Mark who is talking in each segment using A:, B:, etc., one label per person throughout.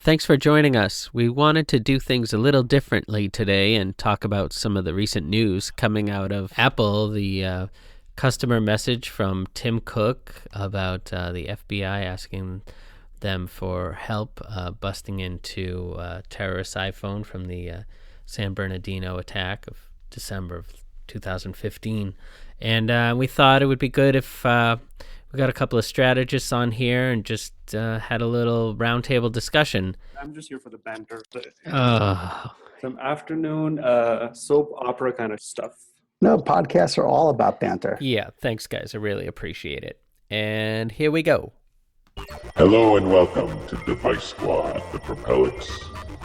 A: Thanks for joining us. We wanted to do things a little differently today and talk about some of the recent news coming out of Apple, the customer message from Tim Cook about the FBI asking them for help busting into terrorist iPhone from the San Bernardino attack of December of 2015. And we thought it would be good if we got a couple of strategists on here and just had a little roundtable discussion.
B: I'm just here for the banter.
A: Oh.
B: Some afternoon soap opera kind of stuff.
C: No, podcasts are all about banter.
A: Yeah, thanks, guys. I really appreciate it. And here we go.
D: Hello and welcome to Device Squad, the Propellix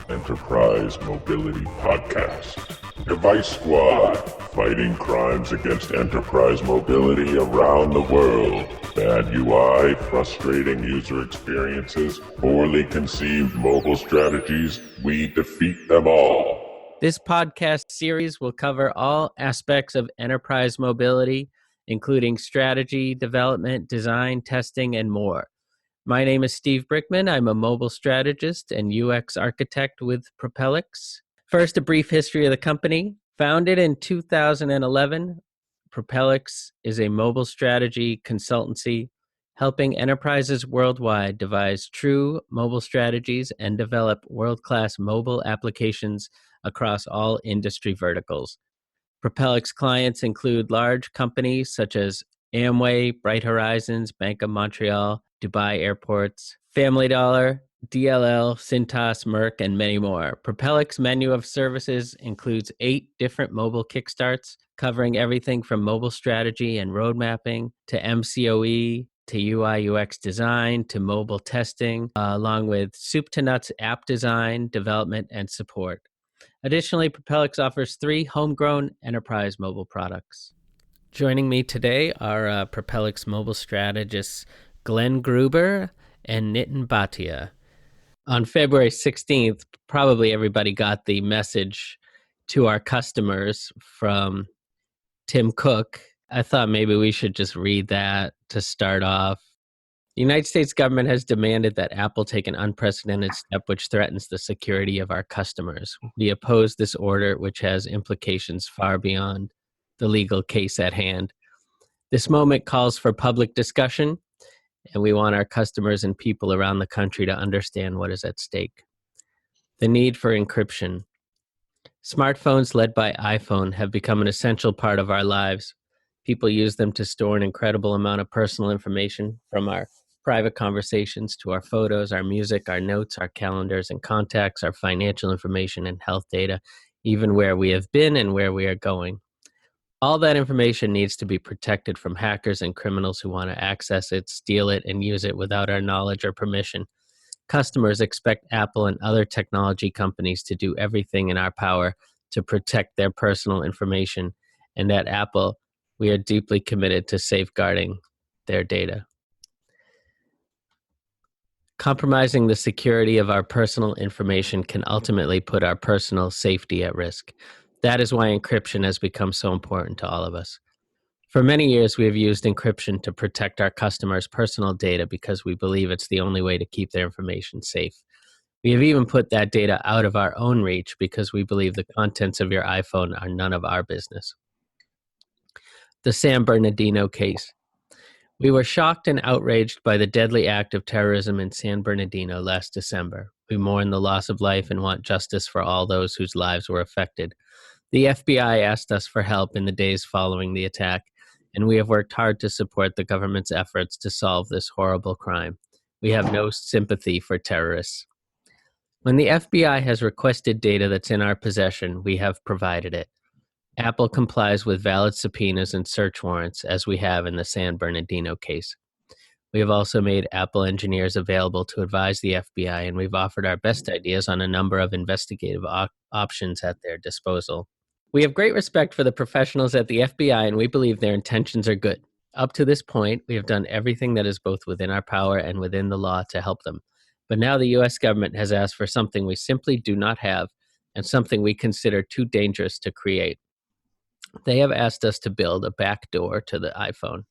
D: Enterprise Mobility Podcast. Device Squad, fighting crimes against enterprise mobility around the world. Bad UI, frustrating user experiences, poorly conceived mobile strategies, we defeat them all.
A: This podcast series will cover all aspects of enterprise mobility, including strategy, development, design, testing, and more. My name is Steve Brickman. I'm a mobile strategist and UX architect with Propellix. First, a brief history of the company. Founded in 2011, Propellix is a mobile strategy consultancy helping enterprises worldwide devise true mobile strategies and develop world-class mobile applications across all industry verticals. Propellix clients include large companies such as Amway, Bright Horizons, Bank of Montreal, Dubai Airports, Family Dollar, DLL, Cintas, Merck, and many more. Propellix menu of services includes 8 different mobile kickstarts, covering everything from mobile strategy and road mapping to MCOE, to UI UX design, to mobile testing, along with soup to nuts app design, development, and support. Additionally, Propellix offers 3 homegrown enterprise mobile products. Joining me today are Propellix mobile strategists Glenn Gruber and Nitin Bhatia. On February 16th, probably everybody got the message to our customers from Tim Cook. I thought maybe we should just read that to start off. The United States government has demanded that Apple take an unprecedented step which threatens the security of our customers. We oppose this order, which has implications far beyond the legal case at hand. This moment calls for public discussion, and we want our customers and people around the country to understand what is at stake. The need for encryption. Smartphones led by iPhone have become an essential part of our lives. People use them to store an incredible amount of personal information, from our private conversations to our photos, our music, our notes, our calendars and contacts, our financial information and health data, even where we have been and where we are going. All that information needs to be protected from hackers and criminals who want to access it, steal it, and use it without our knowledge or permission. Customers expect Apple and other technology companies to do everything in our power to protect their personal information, and at Apple, we are deeply committed to safeguarding their data. Compromising the security of our personal information can ultimately put our personal safety at risk. That is why encryption has become so important to all of us. For many years, we have used encryption to protect our customers' personal data because we believe it's the only way to keep their information safe. We have even put that data out of our own reach because we believe the contents of your iPhone are none of our business. The San Bernardino case. We were shocked and outraged by the deadly act of terrorism in San Bernardino last December. We mourn the loss of life and want justice for all those whose lives were affected. The FBI asked us for help in the days following the attack, and we have worked hard to support the government's efforts to solve this horrible crime. We have no sympathy for terrorists. When the FBI has requested data that's in our possession, we have provided it. Apple complies with valid subpoenas and search warrants, as we have in the San Bernardino case. We have also made Apple engineers available to advise the FBI, and we've offered our best ideas on a number of investigative options at their disposal. We have great respect for the professionals at the FBI, and we believe their intentions are good. Up to this point, we have done everything that is both within our power and within the law to help them. But now the U.S. government has asked for something we simply do not have and something we consider too dangerous to create. They have asked us to build a backdoor to the iPhone.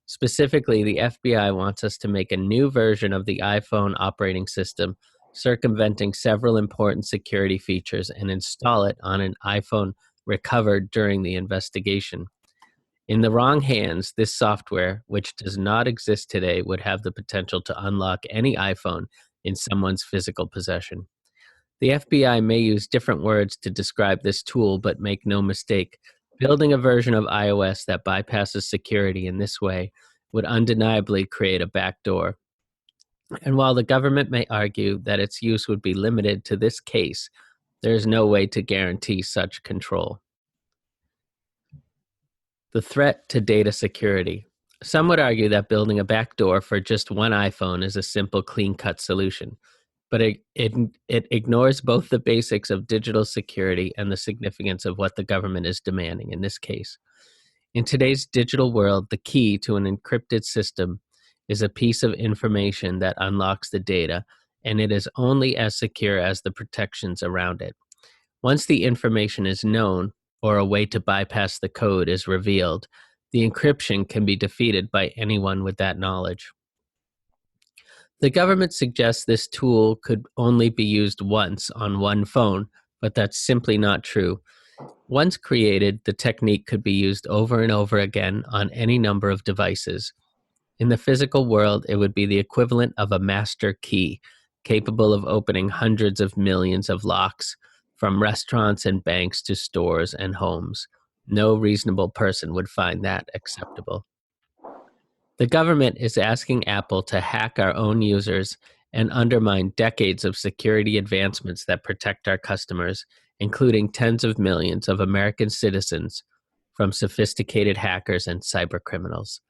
A: Specifically, the FBI wants us to make a new version of the iPhone operating system circumventing several important security features, and install it on an iPhone recovered during the investigation. In the wrong hands, this software, which does not exist today, would have the potential to unlock any iPhone in someone's physical possession. The FBI may use different words to describe this tool, but make no mistake, building a version of iOS that bypasses security in this way would undeniably create a backdoor. And while the government may argue that its use would be limited to this case, there is no way to guarantee such control. The threat to data security. Some would argue that building a backdoor for just one iPhone is a simple, clean-cut solution, but it ignores both the basics of digital security and the significance of what the government is demanding in this case. In today's digital world, the key to an encrypted system is a piece of information that unlocks the data, and it is only as secure as the protections around it. Once the information is known, or a way to bypass the code is revealed, the encryption can be defeated by anyone with that knowledge. The government suggests this tool could only be used once on one phone, but that's simply not true. Once created, the technique could be used over and over again on any number of devices. In the physical world, it would be the equivalent of a master key, capable of opening hundreds of millions of locks, from restaurants and banks to stores and homes. No reasonable person would find that acceptable. The government is asking Apple to hack our own users and undermine decades of security advancements that protect our customers, including tens of millions of American citizens, from sophisticated hackers and cybercriminals.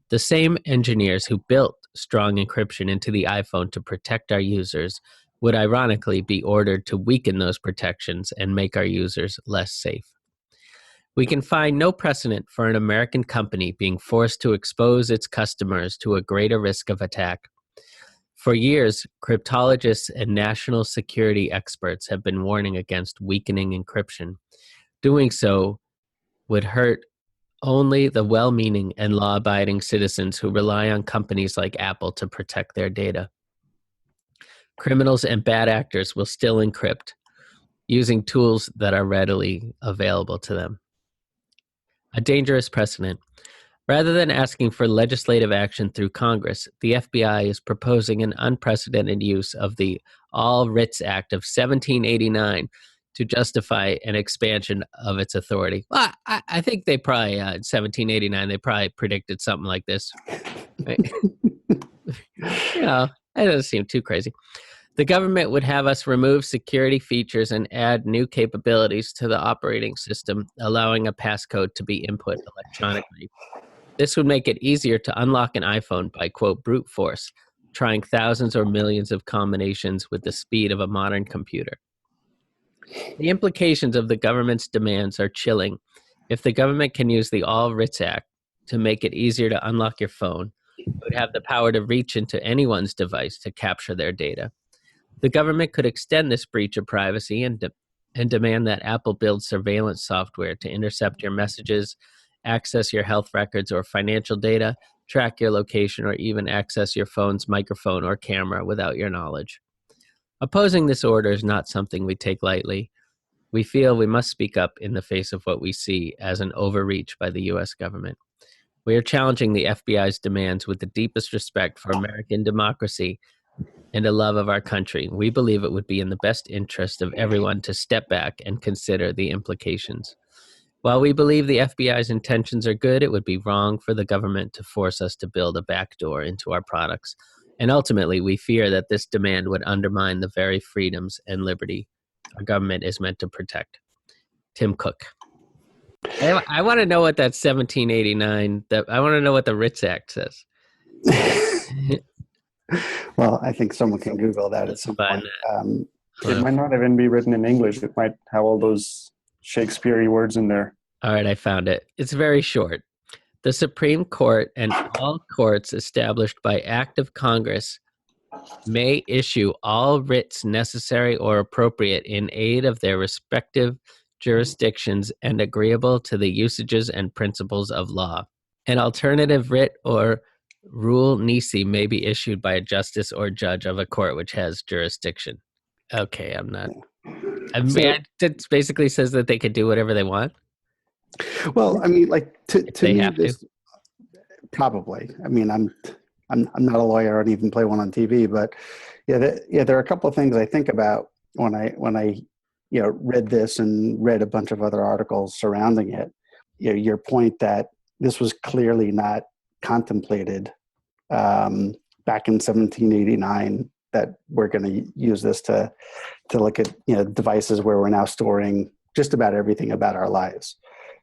A: The same engineers who built strong encryption into the iPhone to protect our users would ironically be ordered to weaken those protections and make our users less safe. We can find no precedent for an American company being forced to expose its customers to a greater risk of attack. For years, cryptologists and national security experts have been warning against weakening encryption. Doing so would hurt only the well-meaning and law-abiding citizens who rely on companies like Apple to protect their data. Criminals and bad actors will still encrypt using tools that are readily available to them. A dangerous precedent. Rather than asking for legislative action through Congress, the FBI is proposing an unprecedented use of the All Writs Act of 1789 to justify an expansion of its authority. Well, I think they probably, in 1789, they probably predicted something like this. Right? It doesn't seem too crazy. The government would have us remove security features and add new capabilities to the operating system, allowing a passcode to be input electronically. This would make it easier to unlock an iPhone by, quote, brute force, trying thousands or millions of combinations with the speed of a modern computer. The implications of the government's demands are chilling. If the government can use the All Writs Act to make it easier to unlock your phone, it would have the power to reach into anyone's device to capture their data. The government could extend this breach of privacy and demand that Apple build surveillance software to intercept your messages, access your health records or financial data, track your location, or even access your phone's microphone or camera without your knowledge. Opposing this order is not something we take lightly. We feel we must speak up in the face of what we see as an overreach by the U.S. government. We are challenging the FBI's demands with the deepest respect for American democracy and a love of our country. We believe it would be in the best interest of everyone to step back and consider the implications. While we believe the FBI's intentions are good, it would be wrong for the government to force us to build a backdoor into our products. And ultimately, we fear that this demand would undermine the very freedoms and liberty our government is meant to protect. Tim Cook. I want to know what that 1789, I want to know what the Writs Act says.
C: Well, I think someone can Google that at some point.
B: It might not even be written in English. It might have all those Shakespeare-y words in there.
A: All right, I found it. It's very short. The Supreme Court and all courts established by act of Congress may issue all writs necessary or appropriate in aid of their respective jurisdictions and agreeable to the usages and principles of law. An alternative writ or Rule nisi may be issued by a justice or judge of a court which has jurisdiction. Okay, I'm not. It basically says that they could do whatever they want.
C: Well, I mean, like to
A: They
C: me,
A: have to.
C: Probably. I mean, I'm not a lawyer. I don't even play one on TV, but there are a couple of things I think about when I read this and read a bunch of other articles surrounding it. Your point that this was clearly not contemplated back in 1789, that we're going to use this to look at devices where we're now storing just about everything about our lives.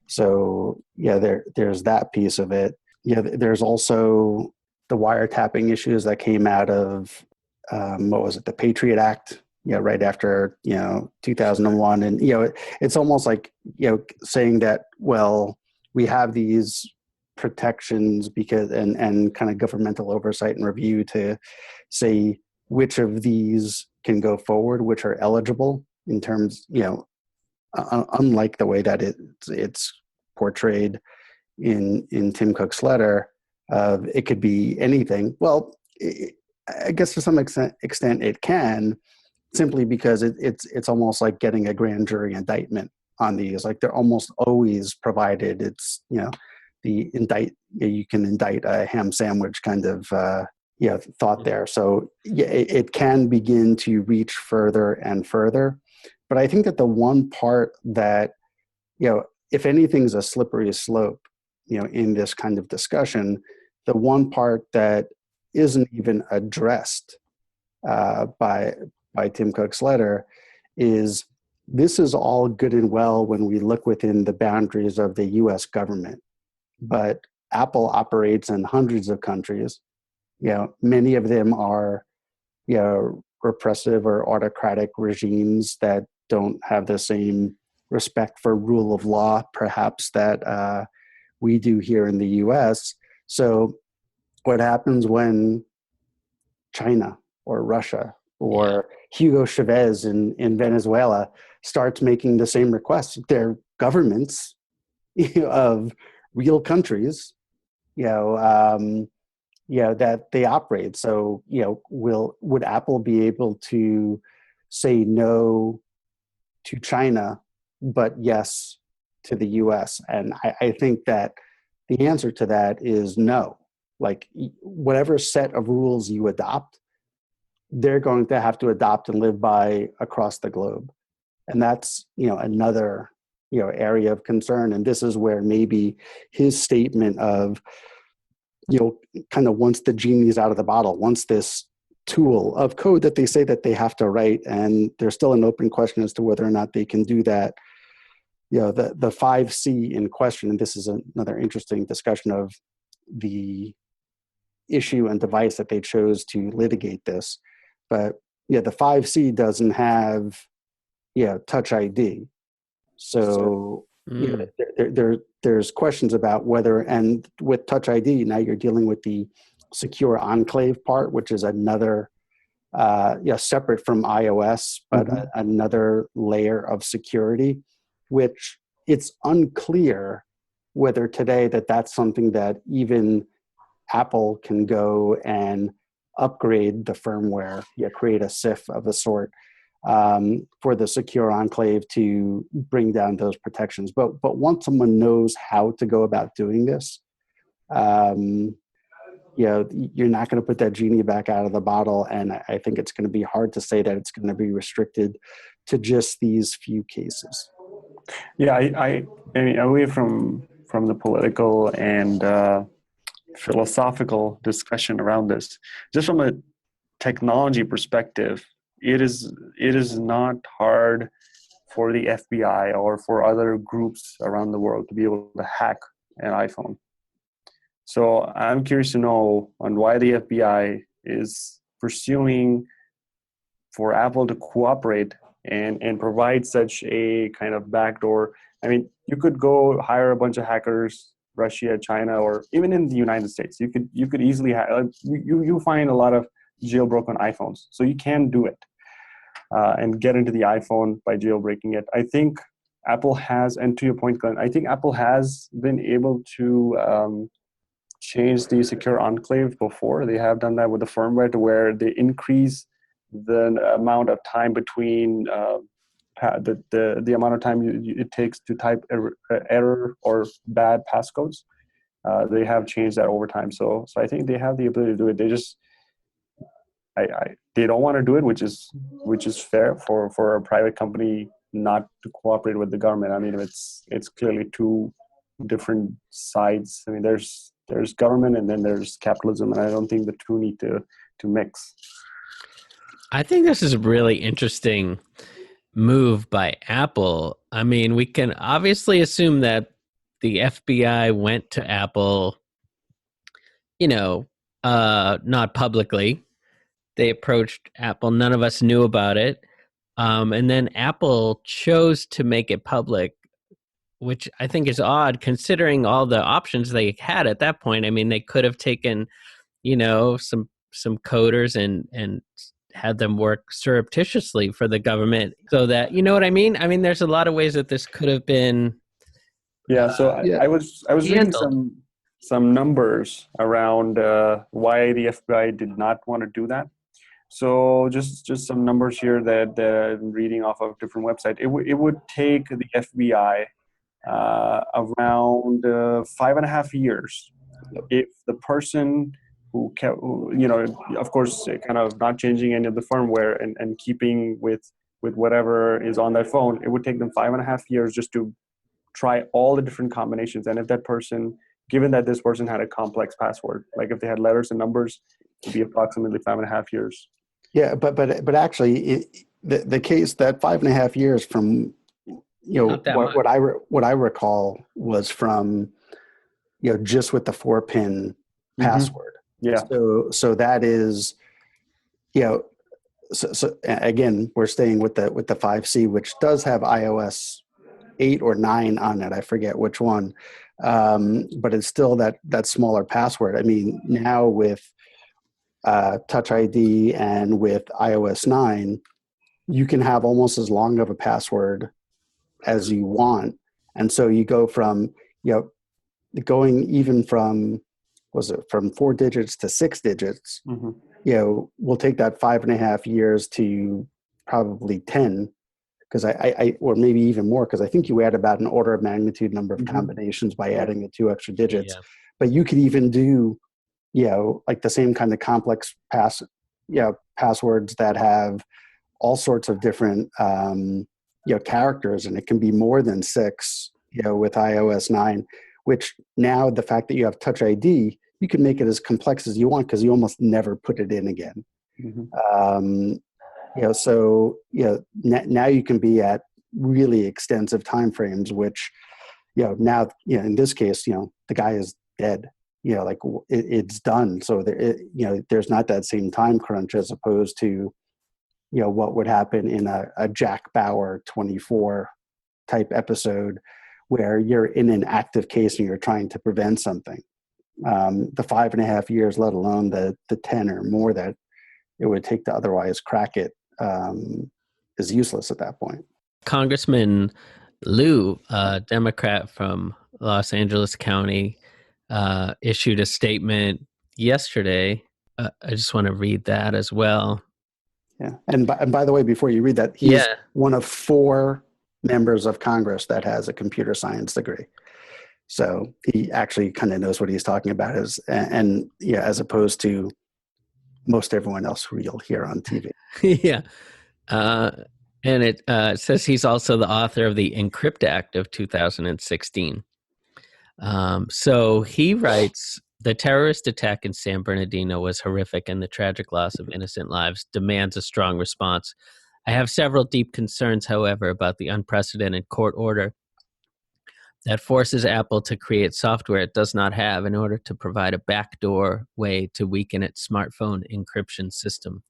C: So there's that piece of it. There's also the wiretapping issues that came out of what was it, the Patriot Act? Right after 2001, and it's almost like saying that, well, we have these protections because and kind of governmental oversight and review to say which of these can go forward, which are eligible in terms, unlike the way that it's portrayed in Tim Cook's letter. It could be anything. Well, I guess to some extent it can, simply because it's almost like getting a grand jury indictment on these. Like they're almost always provided. It's you can indict a ham sandwich kind of thought there. So it can begin to reach further and further. But I think that the one part that if anything's a slippery slope in this kind of discussion, the one part that isn't even addressed by Tim Cook's letter is, this is all good and well when we look within the boundaries of the U.S. government, but Apple operates in hundreds of countries. Many of them are repressive or autocratic regimes that don't have the same respect for rule of law, perhaps, that we do here in the U.S. So what happens when China or Russia or Hugo Chavez in Venezuela starts making the same requests? They're governments of real countries, that they operate. So, would Apple be able to say no to China, but yes to the U.S.? And I think that the answer to that is no. Like, whatever set of rules you adopt, they're going to have to adopt and live by across the globe. And that's, another, area of concern. And this is where maybe his statement of, kind of once the genie's out of the bottle, once this tool of code that they say that they have to write, and there's still an open question as to whether or not they can do that. The 5C in question, and this is another interesting discussion of the issue and device that they chose to litigate this. But the 5C doesn't have Touch ID. So there's questions about whether, and with Touch ID, now you're dealing with the secure enclave part, which is another separate from iOS, but another layer of security, which it's unclear whether today that's something that even Apple can go and upgrade the firmware, create a CIF of a sort for the secure enclave to bring down those protections. But once someone knows how to go about doing this, you're not going to put that genie back out of the bottle. And I think it's going to be hard to say that it's going to be restricted to just these few cases.
B: Yeah, I mean, away from the political and philosophical discussion around this, just from a technology perspective, it is not hard for the FBI or for other groups around the world to be able to hack an iPhone. So I'm curious to know on why the FBI is pursuing for Apple to cooperate and provide such a kind of backdoor. I mean, you could go hire a bunch of hackers, Russia, China, or even in the United States. You could easily you find a lot of jailbroken iPhones, so you can do it and get into the iPhone by jailbreaking it. I think Apple has, and to your point, Glenn, I think Apple has been able to changed the secure enclave before. They have done that with the firmware to where they increase the amount of time between the amount of time it takes to type error or bad passcodes. They have changed that over time. So I think they have the ability to do it. They just they don't want to do it, which is fair for a private company not to cooperate with the government. I mean, it's clearly two different sides. I mean, there's government and then there's capitalism, and I don't think the two need to mix.
A: I think this is a really interesting move by Apple. I mean, we can obviously assume that the FBI went to Apple, not publicly. They approached Apple. None of us knew about it. And then Apple chose to make it public, which I think is odd considering all the options they had at that point. I mean, they could have taken, some coders and had them work surreptitiously for the government so that, you know what I mean? I mean, there's a lot of ways that this could have been.
B: Yeah. So I was reading some numbers around why the FBI did not want to do that. So just some numbers here that I'm reading off of different websites. It would take the FBI around 5.5 years if the person who of course, kind of not changing any of the firmware and keeping with whatever is on that phone, it would take them 5.5 years just to try all the different combinations. And if that person, given that this person had a complex password, like if they had letters and numbers, it'd be approximately 5.5 years.
C: Yeah, but actually, the case that 5.5 years from what I recall was from just with the 4-pin password.
B: Yeah.
C: So that is so again, we're staying with the 5C, which does have iOS 8 or 9 on it. I forget which one, but it's still that smaller password. I mean, now with Touch ID and with iOS 9, you can have almost as long of a password as you want. And so you go from, going even from 4 digits to 6 digits, we'll take that 5.5 years to probably 10, because I or maybe even more, because I think you add about an order of magnitude number of combinations by adding the 2 extra digits. Yeah. But you could even do, like the same kind of complex passwords that have all sorts of different, characters, and it can be more than 6, with iOS 9, which now the fact that you have Touch ID, you can make it as complex as you want because you almost never put it in again. Now you can be at really extensive timeframes, which, now, in this case, the guy is dead. It's done. So there's not that same time crunch as opposed to, what would happen in a Jack Bauer 24 type episode where you're in an active case and you're trying to prevent something. The 5.5 years, let alone the 10 or more that it would take to otherwise crack it, is useless at that point.
A: Congressman Liu, a Democrat from Los Angeles County, issued a statement yesterday. I just want to read that as well.
C: Yeah, and by the way, before you read that, he's one of 4 members of Congress that has a computer science degree. So he actually kind of knows what he's talking about, as opposed to most everyone else who you'll hear on TV.
A: Yeah. And it says he's also the author of the Encrypt Act of 2016. So he writes, the terrorist attack in San Bernardino was horrific, and the tragic loss of innocent lives demands a strong response. I have several deep concerns, however, about the unprecedented court order that forces Apple to create software it does not have in order to provide a backdoor way to weaken its smartphone encryption system.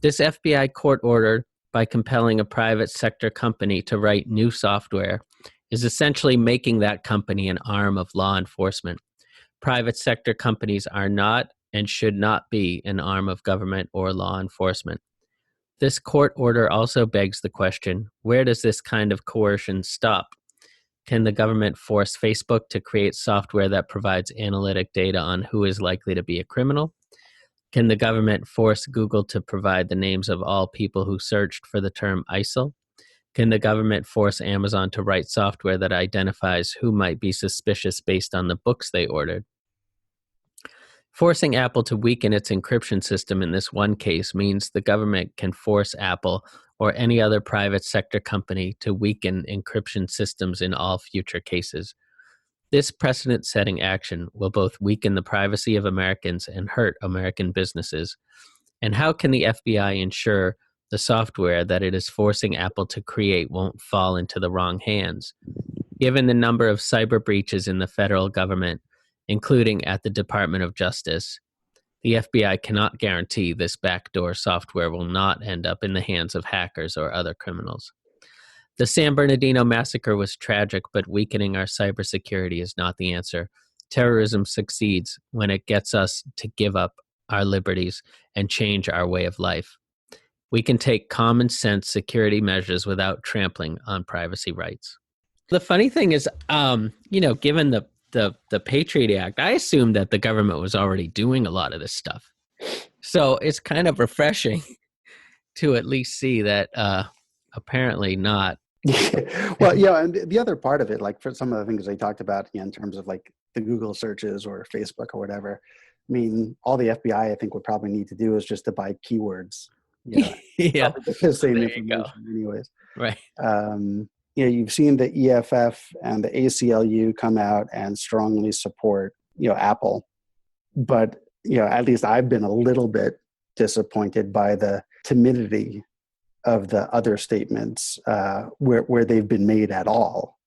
A: This FBI court order, by compelling a private sector company to write new software, is essentially making that company an arm of law enforcement. Private sector companies are not and should not be an arm of government or law enforcement. This court order also begs the question, where does this kind of coercion stop? Can the government force Facebook to create software that provides analytic data on who is likely to be a criminal? Can the government force Google to provide the names of all people who searched for the term ISIL? Can the government force Amazon to write software that identifies who might be suspicious based on the books they ordered? Forcing Apple to weaken its encryption system in this one case means the government can force Apple or any other private sector company to weaken encryption systems in all future cases. This precedent-setting action will both weaken the privacy of Americans and hurt American businesses. And how can the FBI ensure the software that it is forcing Apple to create won't fall into the wrong hands? Given the number of cyber breaches in the federal government, including at the Department of Justice, the FBI cannot guarantee this backdoor software will not end up in the hands of hackers or other criminals. The San Bernardino massacre was tragic, but weakening our cybersecurity is not the answer. Terrorism succeeds when it gets us to give up our liberties and change our way of life. We can take common sense security measures without trampling on privacy rights. The funny thing is, given the Patriot Act, I assumed that the government was already doing a lot of this stuff. So it's kind of refreshing to at least see that apparently not.
C: Well, yeah, and the other part of it, like for some of the things they talked about in terms of like the Google searches or Facebook or whatever, I mean, all the FBI I think would probably need to do is just to buy keywords. Yeah,
A: Yeah,
C: the same
A: there you
C: information anyways.
A: Right.
C: You've seen the EFF and the ACLU come out and strongly support, Apple, but at least I've been a little bit disappointed by the timidity of the other statements where they've been made at all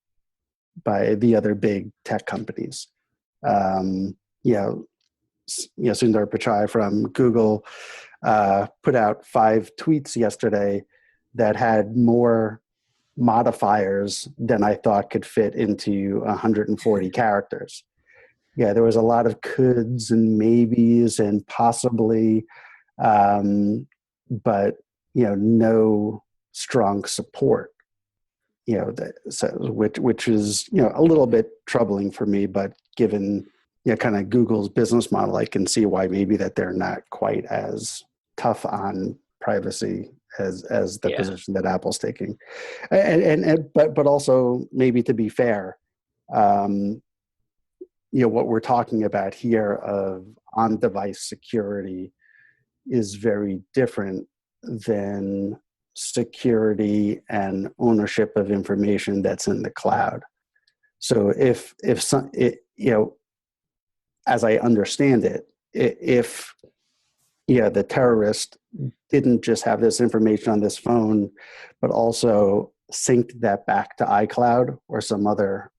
C: by the other big tech companies. Sundar Pichai from Google put out 5 tweets yesterday that had more modifiers than I thought could fit into 140 characters. Yeah, there was a lot of coulds and maybes and possibly, but no strong support. Which is a little bit troubling for me, but given kind of Google's business model, I can see why maybe that they're not quite as tough on privacy as the position that Apple's taking, but also maybe to be fair, what we're talking about here of on-device security is very different than security and ownership of information that's in the cloud. So if as I understand it, if the terrorist didn't just have this information on this phone, but also synced that back to iCloud or some other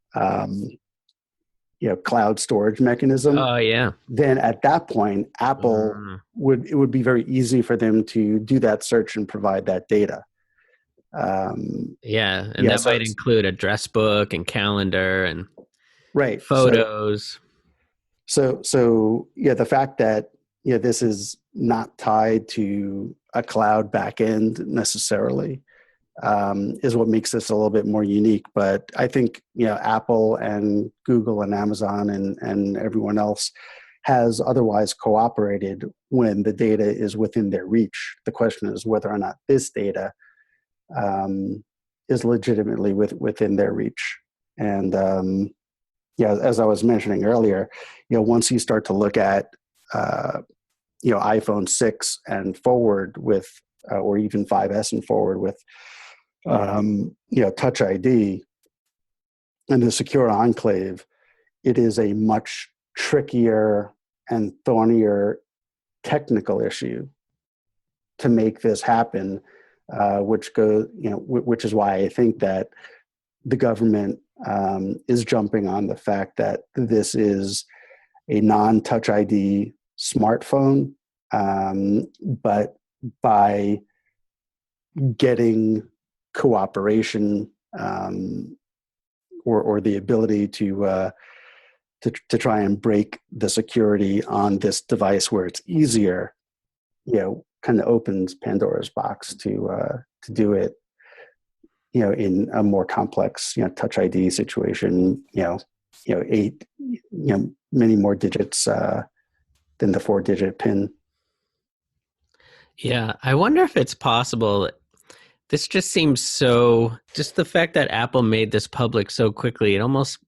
C: cloud storage mechanism.
A: Oh yeah.
C: Then at that point, Apple it would be very easy for them to do that search and provide that data.
A: That might include address book and calendar and photos.
C: So the fact that this is not tied to a cloud backend necessarily is what makes this a little bit more unique. But I think Apple and Google and Amazon and everyone else has otherwise cooperated when the data is within their reach. The question is whether or not this data is legitimately within their reach. And as I was mentioning earlier, once you start to look at iPhone 6 and forward with, or even 5S and forward with, Touch ID and the secure enclave, it is a much trickier and thornier technical issue to make this happen, which is why I think that the government is jumping on the fact that this is a non-Touch ID smartphone, but by getting cooperation or the ability to try and break the security on this device where it's easier, kind of opens Pandora's box to do it. in a more complex, Touch ID situation, many more digits than the 4-digit PIN.
A: Yeah, I wonder if it's possible. This just seems just the fact that Apple made this public so quickly, it almost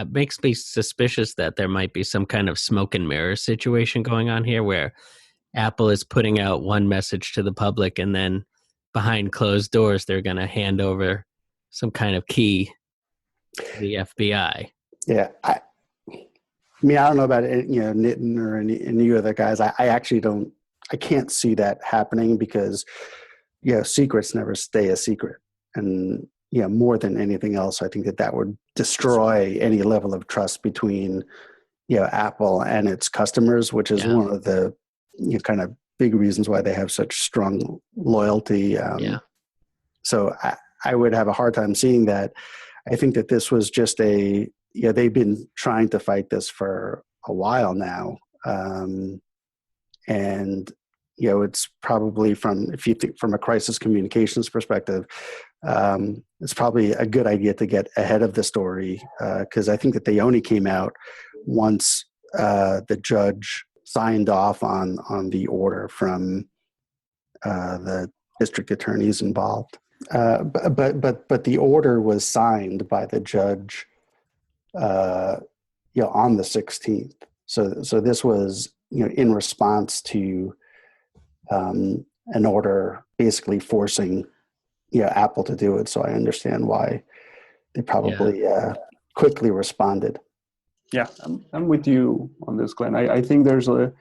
A: makes me suspicious that there might be some kind of smoke and mirror situation going on here where Apple is putting out one message to the public and then behind closed doors, they're going to hand over some kind of key to the FBI.
C: Yeah. I don't know about it, Nitin or any other guys. I actually I can't see that happening because, secrets never stay a secret. And, more than anything else, I think that would destroy any level of trust between, Apple and its customers, which is one of the kind of big reasons why they have such strong loyalty. So I would have a hard time seeing that. I think that this was just they've been trying to fight this for a while now. And, it's probably if you think from a crisis communications perspective, it's probably a good idea to get ahead of the story because I think that they only came out once the judge signed off on the order from the district attorneys involved. But the order was signed by the judge, on the 16th. So this was, in response to an order basically forcing, Apple to do it. So I understand why they probably quickly responded.
B: Yeah, I'm with you on this, Glenn. I think there's a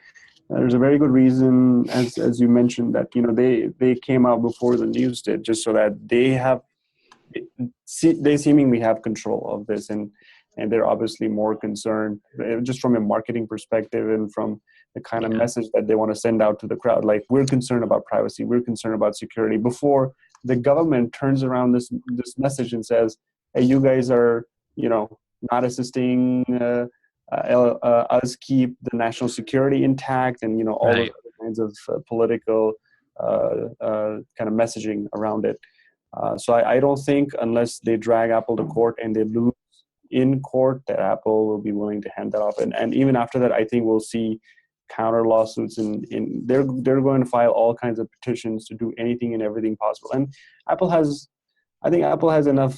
B: very good reason, as you mentioned, that they came out before the news did, just so that they seemingly have control of this, and they're obviously more concerned just from a marketing perspective and from the kind of message that they want to send out to the crowd. Like, we're concerned about privacy, we're concerned about security, before the government turns around this message and says, hey, you guys are not assisting us keep the national security intact, and all those other kinds of political kind of messaging around it. So I don't think, unless they drag Apple to court and they lose in court, that Apple will be willing to hand that off. And even after that, I think we'll see counter lawsuits, and they're going to file all kinds of petitions to do anything and everything possible. And I think Apple has enough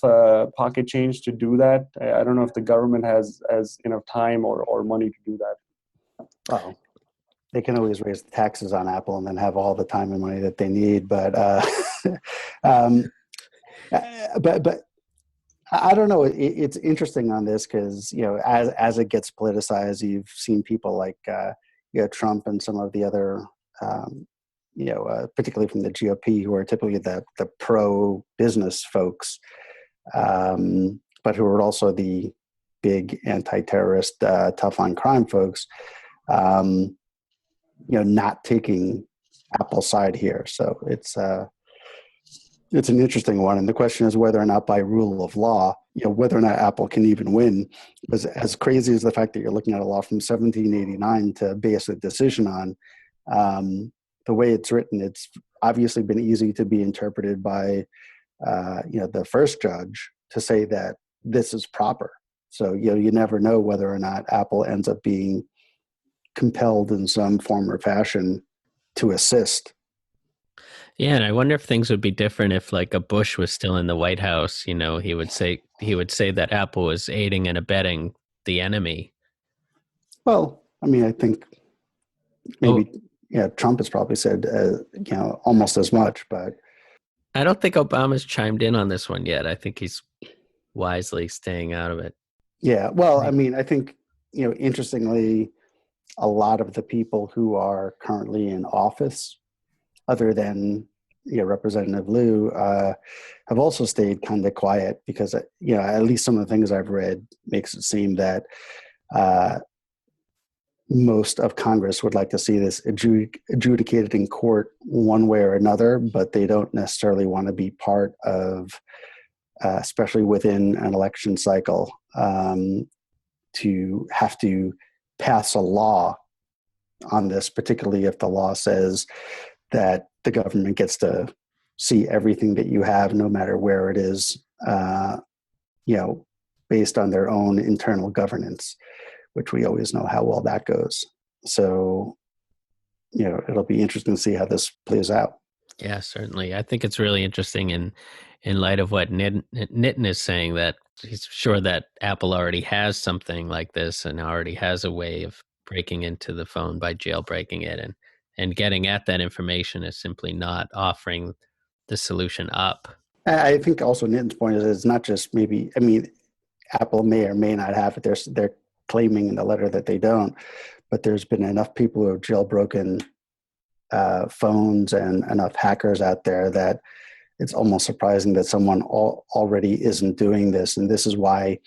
B: pocket change to do that. I don't know if the government has enough time or money to do that.
C: Oh, they can always raise the taxes on Apple and then have all the time and money that they need. But but I don't know. It's interesting on this because as it gets politicized, you've seen people like Trump and some of the other. Particularly from the GOP, who are typically the pro-business folks, but who are also the big anti-terrorist, tough-on-crime folks, not taking Apple's side here. So it's an interesting one. And the question is whether or not by rule of law, whether or not Apple can even win. Because as crazy as the fact that you're looking at a law from 1789 to base a decision on, the way it's written, it's obviously been easy to be interpreted by, the first judge to say that this is proper. So, you never know whether or not Apple ends up being compelled in some form or fashion to assist.
A: Yeah, and I wonder if things would be different if, like, a Bush was still in the White House. He would say that Apple was aiding and abetting the enemy.
C: Well, I mean, I think maybe. Yeah, Trump has probably said, almost as much, but
A: I don't think Obama's chimed in on this one yet. I think he's wisely staying out of it.
C: Yeah, well, I mean, I think, interestingly, a lot of the people who are currently in office, other than, Representative Liu, have also stayed kind of quiet because, at least some of the things I've read makes it seem that most of Congress would like to see this adjudicated in court one way or another, but they don't necessarily want to be part of, especially within an election cycle, to have to pass a law on this, particularly if the law says that the government gets to see everything that you have, no matter where it is, based on their own internal governance, which we always know how well that goes. So, it'll be interesting to see how this plays out.
A: Yeah, certainly. I think it's really interesting in light of what Nitin is saying, that he's sure that Apple already has something like this and already has a way of breaking into the phone by jailbreaking it, and getting at that information is simply not offering the solution up.
C: I think also Nitin's point is it's not just Apple may or may not have it. They're claiming in the letter that they don't, but there's been enough people who have jailbroken phones and enough hackers out there that it's almost surprising that someone already isn't doing this. And this is why,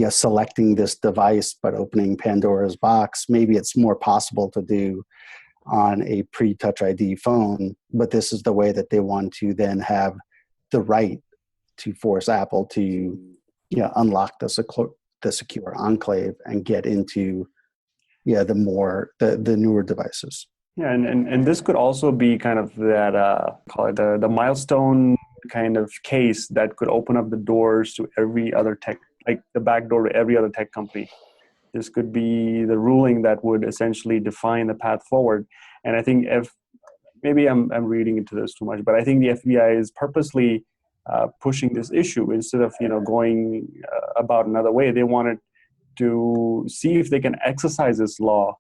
C: selecting this device but opening Pandora's box, maybe it's more possible to do on a pre-Touch ID phone, but this is the way that they want to then have the right to force Apple to unlock the secure enclave and get into the newer devices.
B: Yeah, and this could also be kind of that call it the milestone kind of case that could open up the doors to every other tech, like the back door to every other tech company. This could be the ruling that would essentially define the path forward. And I think maybe I'm reading into this too much, but I think the FBI is purposely pushing this issue instead of going about another way. They wanted to see if they can exercise this law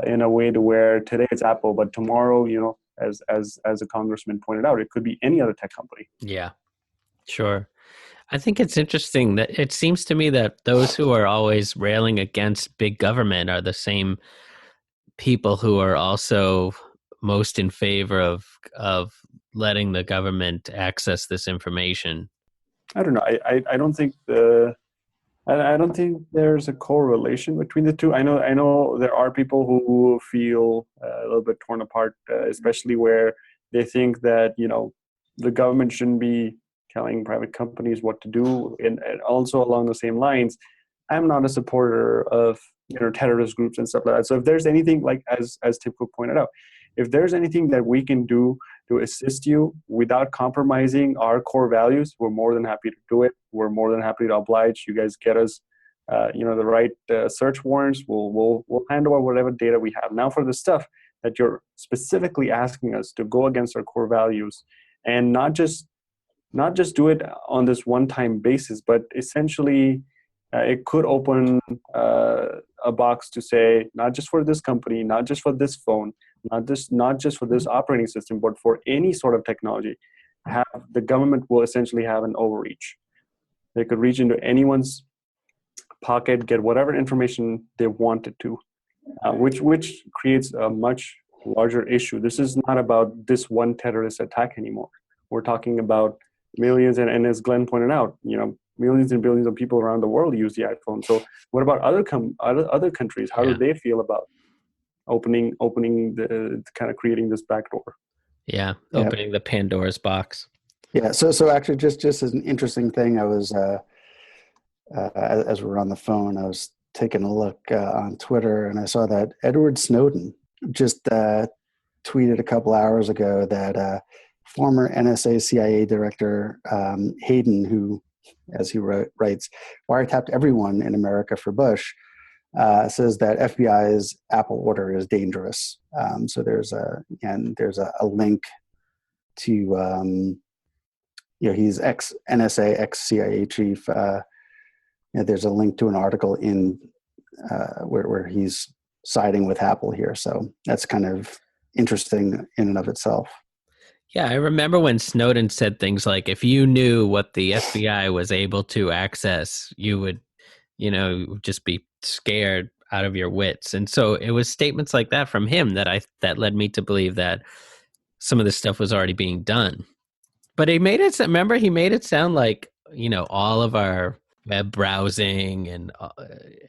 B: in a way to where today it's Apple, but tomorrow, as a congressman pointed out, it could be any other tech company.
A: Yeah, sure. I think it's interesting that it seems to me that those who are always railing against big government are the same people who are also most in favor of letting the government access this information.
B: I don't know. I don't think I don't think there's a correlation between the two. I know there are people who feel a little bit torn apart, especially where they think that the government shouldn't be telling private companies what to do, and also along the same lines, I'm not a supporter of terrorist groups and stuff like that. So if there's anything, like as Tim Cook pointed out, if there's anything that we can do to assist you without compromising our core values, we're more than happy to do it. We're more than happy to oblige. You guys get us, the right search warrants. We'll hand over whatever data we have. Now, for the stuff that you're specifically asking us to go against our core values, and not just do it on this one-time basis, but essentially it could open a box to say, not just for this company, not just for this phone, not just for this operating system, but for any sort of technology, the government will essentially have an overreach. They could reach into anyone's pocket, get whatever information they wanted to, which creates a much larger issue. This is not about this one terrorist attack anymore. We're talking about millions, and as Glenn pointed out, millions and billions of people around the world use the iPhone. So what about other countries? How do they feel about opening the kind of creating this backdoor?
A: Yeah, opening the Pandora's box.
C: Yeah. So actually, just as an interesting thing, I was as we were on the phone, I was taking a look on Twitter, and I saw that Edward Snowden just tweeted a couple hours ago that former NSA CIA director Hayden, who, as he writes, wiretapped everyone in America for Bush, says that FBI's Apple order is dangerous. So there's a link to he's ex NSA, ex CIA chief. There's a link to an article in where he's siding with Apple here. So that's kind of interesting in and of itself.
A: Yeah, I remember when Snowden said things like, if you knew what the FBI was able to access, you would, just be scared out of your wits. And so it was statements like that from him that led me to believe that some of this stuff was already being done. But he made it sound like, all of our web browsing and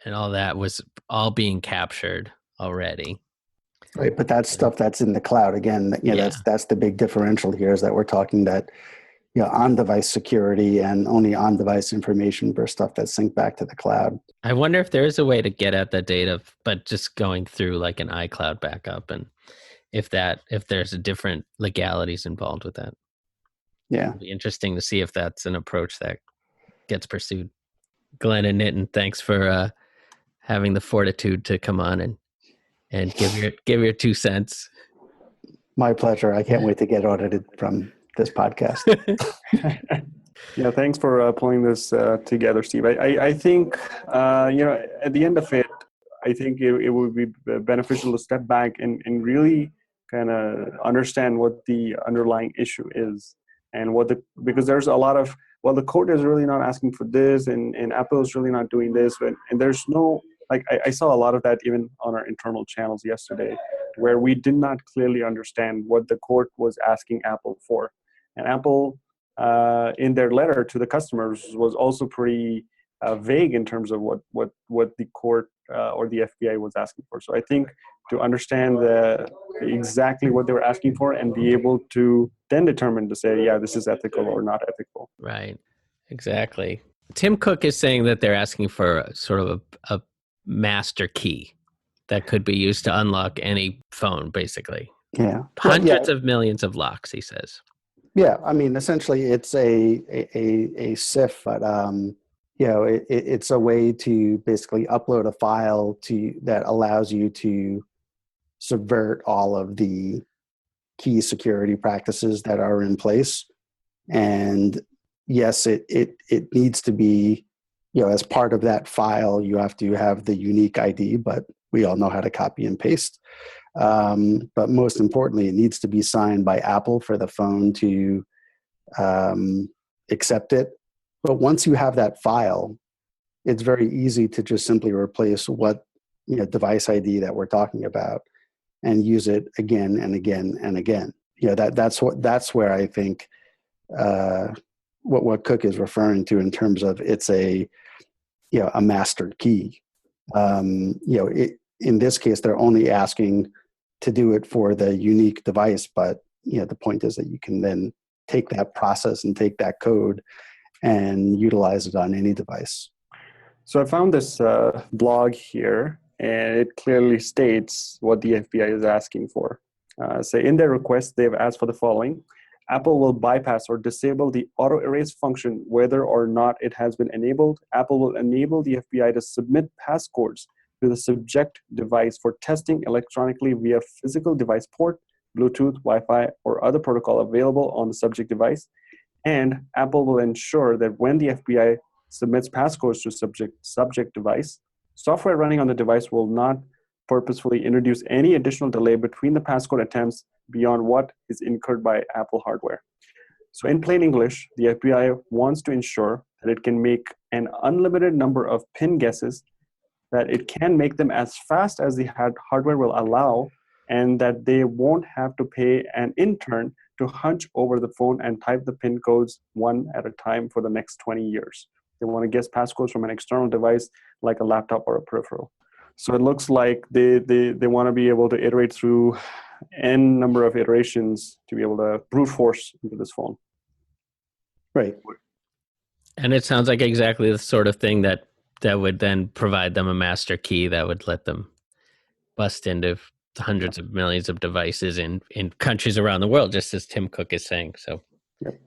A: all that was all being captured already.
C: Right, but that's stuff that's in the cloud. Again, that's the big differential here, is that we're talking that on-device security and only on-device information for stuff that's synced back to the cloud.
A: I wonder if there is a way to get at that data, but just going through like an iCloud backup, and if there's a different legalities involved with that.
C: Yeah.
A: It'll be interesting to see if that's an approach that gets pursued. Glenn and Nitin, thanks for having the fortitude to come on and give your 2 cents.
C: My pleasure. I can't wait to get audited from this podcast.
B: Yeah, thanks for pulling this together, Steve. I think, at the end of it, I think it would be beneficial to step back and really kind of understand what the underlying issue is, and because there's a lot of, well, the code is really not asking for this, and Apple is really not doing this, and there's no, like, I saw a lot of that even on our internal channels yesterday, where we did not clearly understand what the court was asking Apple for. And Apple, in their letter to the customers, was also pretty vague in terms of what the court or the FBI was asking for. So I think to understand exactly what they were asking for and be able to then determine to say, yeah, this is ethical or not ethical.
A: Right. Exactly. Tim Cook is saying that they're asking for sort of a master key that could be used to unlock any phone, basically.
C: Yeah.
A: Hundreds of millions of locks, he says.
C: Yeah, I mean, essentially, it's a SIF, but it's a way to basically upload a file that allows you to subvert all of the key security practices that are in place. And yes, it needs to be, as part of that file, you have to have the unique ID, but we all know how to copy and paste. But most importantly, it needs to be signed by Apple for the phone to accept it. But once you have that file, it's very easy to just simply replace what device ID that we're talking about and use it again and again and again. That's where I think what Cook is referring to in terms of it's a master key. In this case, they're only asking to do it for the unique device, but the point is that you can then take that process and take that code and utilize it on any device.
B: So I found this blog here, and it clearly states what the FBI is asking for. So in their request, they've asked for the following: Apple will bypass or disable the auto erase function whether or not it has been enabled. Apple will enable the FBI to submit passcodes to the subject device for testing electronically via physical device port, Bluetooth, Wi-Fi, or other protocol available on the subject device. And Apple will ensure that when the FBI submits passcodes to subject device, software running on the device will not purposefully introduce any additional delay between the passcode attempts beyond what is incurred by Apple hardware. So in plain English, the FBI wants to ensure that it can make an unlimited number of PIN guesses, that it can make them as fast as the hardware will allow, and that they won't have to pay an intern to hunch over the phone and type the PIN codes one at a time for the next 20 years. They want to guess passcodes from an external device like a laptop or a peripheral. So it looks like they want to be able to iterate through n number of iterations to be able to brute force into this phone.
C: Right.
A: And it sounds like exactly the sort of thing that would then provide them a master key that would let them bust into hundreds of millions of devices in countries around the world, just as Tim Cook is saying. So
B: Yep.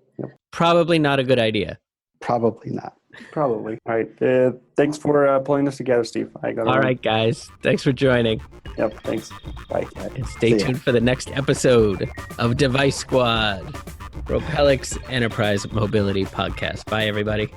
A: Probably not a good idea.
C: Probably not.
B: Probably. All right. Thanks for pulling this together, Steve.
A: All right, guys. Thanks for joining.
B: Yep. Thanks. Bye.
A: And stay tuned for the next episode of Device Squad, Propellix Enterprise Mobility Podcast. Bye, everybody.